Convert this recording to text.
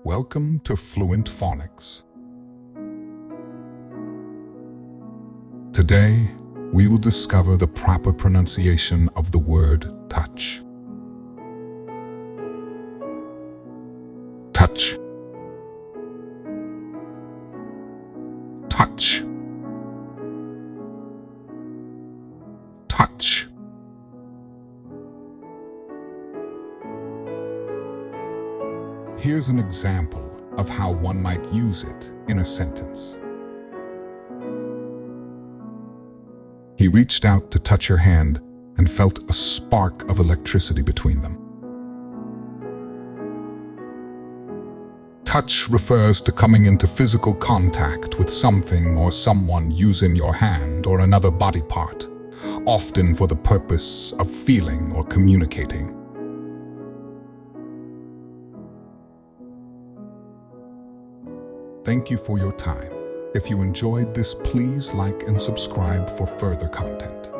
Welcome to Fluent Phonics. Today, we will discover the proper pronunciation of the word touch. Touch. Touch. Touch. Here's an example of how one might use it in a sentence. He reached out to touch her hand and felt a spark of electricity between them. Touch refers to coming into physical contact with something or someone using your hand or another body part, often for the purpose of feeling or communicating. Thank you for your time. If you enjoyed this, please like and subscribe for further content.